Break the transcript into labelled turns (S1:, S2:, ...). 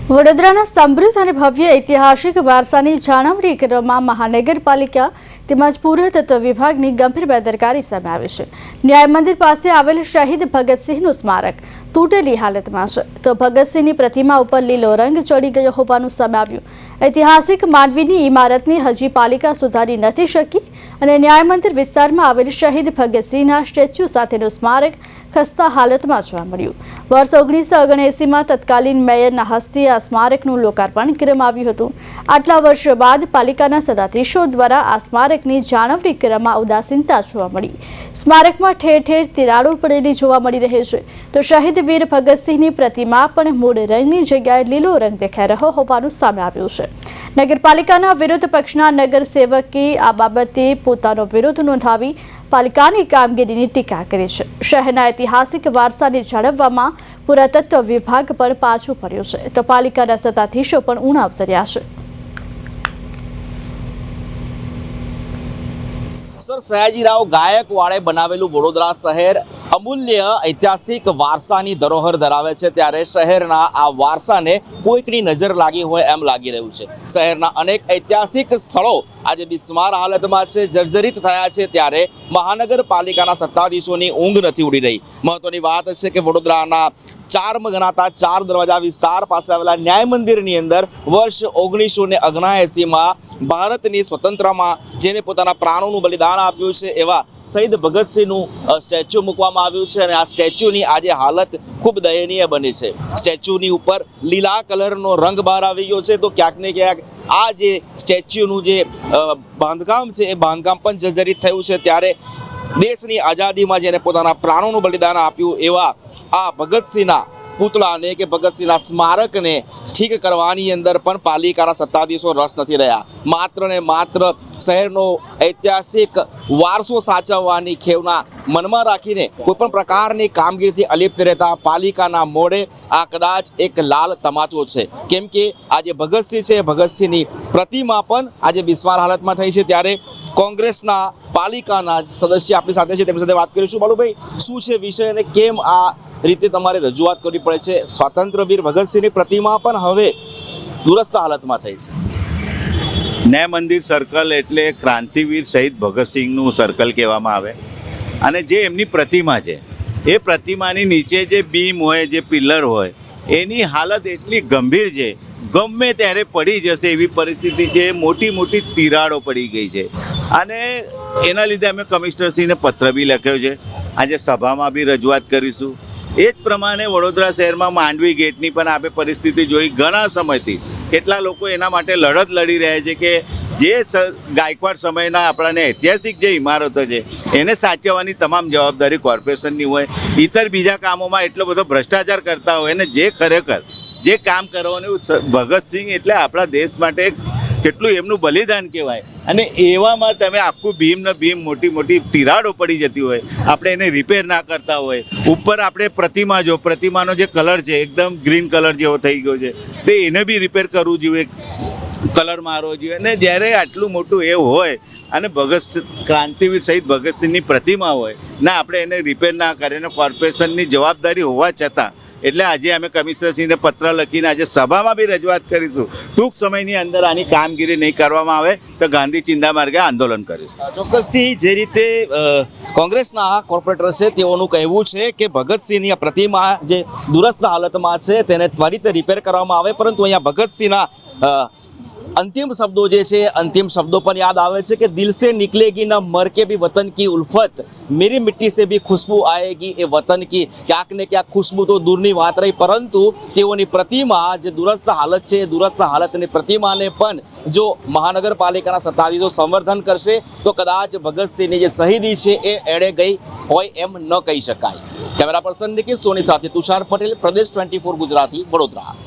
S1: વડોદરાના સમૃદ્ધ અને ભવ્ય ઐતિહાસિક વારસાની જાળવણી કરવામાં મહાનગરપાલિકા તેમજ પુરાતત્વ વિભાગની ગંભીર બેદરકારી સામે આવી છે। ન્યાય મંદિર પાસે આવેલ શહીદ ભગતસિંહનું સ્મારક તૂટેલી હાલતમાં છે, તો ભગતસિંહની પ્રતિમા ઉપર લીલો રંગ ચડી ગયો હોવાનું સામે આવ્યું। ઐતિહાસિક માંડવીની ઇમારતની હજી પાલિકા સુધારી નથી શકી અને ન્યાય મંદિર વિસ્તારમાં આવેલ શહીદ ભગતસિંહના સ્ટેચ્યુ સાથેનું સ્મારક ખસ્તા હાલતમાં જોવા મળ્યું। વર્ષ 1979માં તત્કાલીન મેયરના હસ્તે આ સ્મારકનું લોકાર્પણ કરવામાં આવ્યું હતું। આટલા વર્ષો બાદ પાલિકાના સત્તાધીશો દ્વારા આ સ્મારકની જાળવણી કરવામાં ઉદાસીનતા જોવા મળી। સ્મારકમાં ઠેર ઠેર તિરાડો પડેલી જોવા મળી રહી છે, તો શહીદ વીર ભગતસિંહની પ્રતિમા પણ મૂળ રંગની જગ્યાએ લીલો રંગ દેખાઈ રહ્યો હોવાનું સામે આવ્યું છે। નગરપાલિકાના વિરોધ પક્ષના નગરસેવકે આ બાબતે પોતાનો વિરોધ નોંધાવી પાલિકાની કામગીરીની ટીકા કરી છે। શહેરના ઐતિહાસિક વારસાને જાળવવામાં પુરાતત્વ વિભાગ પર પાછું પડ્યું છે, તો પાલિકાના સત્તાધીશો પણ ઊણા ઉતર્યા છે।
S2: સર સયાજીરાવ ગાયકવાડે બનાવેલું વડોદરા શહેર અમૂલ્ય ઐતિહાસિક વારસાની ધરોહર ધરાવે છે, ત્યારે શહેરના આ વારસાને કોઈકની નજર લાગી હોય એમ લાગી રહ્યું છે। શહેરના અનેક ઐતિહાસિક સ્થળો આજે બિસ્માર હાલતમાં છે, જર્જરિત થયા છે, ત્યારે મહાનગરપાલિકાના સત્તાધીશોની ઊંઘ નથી ઉડી રહી। મહત્વની વાત છે કે વડોદરાના ચાર ગણાતા ચાર દરવાજા વિસ્તાર પાસે આવેલા ન્યાય મંદિરની અંદર વર્ષ 1979માં ભારતની સ્વતંત્રમાં જેને પોતાના પ્રાણોનું બલિદાન આપ્યું છે એવા શહીદ ભગતસિંહનું સ્ટેચ્યુ મૂકવામાં આવ્યું છે, અને આ સ્ટેચ્યુની આજે હાલત ખૂબ દયનીય બની છે। સ્ટેચ્યુની ઉપર લીલા કલરનો રંગ બહાર આવી ગયો છે, તો ક્યાંક ને ક્યાંક આ જે સ્ટેચ્યુનું જે બાંધકામ છે એ બાંધકામ પણ જર્જરિત થયું છે। ત્યારે દેશની આઝાદીમાં જેને પોતાના પ્રાણોનું બલિદાન આપ્યું એવા આ ભગતસિંહના પુતળાને કે ભગતસિંહના સ્મારકને ઠીક કરવાની અંદર પણ પાલિકાના સત્તાધીશો રસ નથી રહ્યા। માત્ર ને માત્ર શહેરનો ઐતિહાસિક વારસો સાચવવાની ખેવના મનમાં રાખીને કોઈપણ પ્રકારની કામગીરીથી અલિપ્ત રહેતા પાલિકાના મોઢે આ કદાચ એક લાલ તમાચો છે, કેમ કે આજે ભગતસિંહ છે, ભગતસિંહની પ્રતિમા પણ આજે બિસ્માર હાલતમાં થઈ છે। ત્યારે કોંગ્રેસના પાલિકાના સદસ્ય આપણી સાથે છે, તેમની સાથે વાત કરીશું। બાલુભાઈ, શું છે વિષય અને કેમ આ રીતે તમારે રજૂઆત કરવી પડે છે? સ્વાતંત્ર્યવીર ભગતસિંહની પ્રતિમા પણ હવે દુરસ્ત હાલતમાં થઈ છે।
S3: ન્યાય મંદિર સર્કલ એટલે ક્રાંતિવીર શહીદ ભગતસિંહનું સર્કલ કહેવામાં આવે, અને જે એમની પ્રતિમા છે એ પ્રતિમાની નીચે જે બીમ હોય, જે પિલ્લર હોય, એની હાલત એટલી ગંભીર છે, ગમે ત્યારે પડી જશે એવી પરિસ્થિતિ છે। મોટી મોટી તિરાડો પડી ગઈ છે, અને એના લીધે અમે કમિશનરશ્રીને પત્ર બી લખ્યો છે, આજે સભામાં બી રજૂઆત કરીશું। એ જ પ્રમાણે વડોદરા શહેરમાં માંડવી ગેટની પણ આપણે પરિસ્થિતિ જોઈ ઘણા સમયથી। કેટલા લોકો એના માટે લડત લડી રહ્યા છે કે જે ગાયકવાડ સમયના આપણાને ઐતિહાસિક જે ઇમારતો છે એને સાચવવાની તમામ જવાબદારી કોર્પોરેશનની હોય, ઇતર બીજા કામોમાં એટલો બધો ભ્રષ્ટાચાર કરતા હોય, અને જે ખરેખર જે કામ કરવાનું ભગતસિંહ એટલે આપણા દેશ માટે કેટલું એમનું બલિદાન કહેવાય, અને એવામાં તમે આખું ભીમ મોટી મોટી તિરાડો પડી જતી હોય, આપણે એને રિપેર ના કરતા હોય, ઉપર આપણે પ્રતિમા જો પ્રતિમાનો જે કલર છે એકદમ ગ્રીન કલર જેવો થઈ ગયો છે, તો એને બી રિપેર કરવું જોઈએ, કલર મારવો જોઈએ। અને જ્યારે આટલું મોટું એ હોય અને ક્રાંતિવીર શહીદ ભગતસિંહની પ્રતિમા હોય ને આપણે એને રિપેર ના કરીએ, અને કોર્પોરેશનની જવાબદારી હોવા છતાં એટલે આજે અમે કમિશનરશ્રીને પત્ર લખીને આજે સભામાં બી રજૂઆત કરીશું। ટૂંક સમયની અંદર આની કામગીરી નહીં કરવામાં આવે તો ગાંધી ચિંતા માર્ગે આંદોલન કરીશું।
S2: ચોક્કસથી જે રીતે કોંગ્રેસના કોર્પોરેટર છે તેઓનું કહેવું છે કે ભગતસિંહની આ પ્રતિમા જે દુરસ્ત હાલતમાં છે તેને ત્વરિત રિપેર કરવામાં આવે, પરંતુ અહીંયા ભગતસિંહના अंतिम शब्दों जे छे अंतिम शब्दों पर याद आवे छे कि दिल से निकलेगी न मर के भी वतन की उल्फत, मेरी मिट्टी से भी खुशबू आएगी ए वतन की। क्याक ने क्याक खुशबू तो दूरनी बात रही, परंतु तेओनी प्रतिमा जे दुरस्त हालत छे, दुरस्त हालतनी प्रतिमाने पण जो महानगरपालिकाना सत्ताधीशो संवर्धन करशे तो कदाच भगतसिंहनी जे शहीदी छे ए एड़े गई होय एम न कही शकाय। कैमरा पर्सन निखिल सोनी साथे तुषार पटेल, प्रदेश 24 गुजराती, वडोदरा।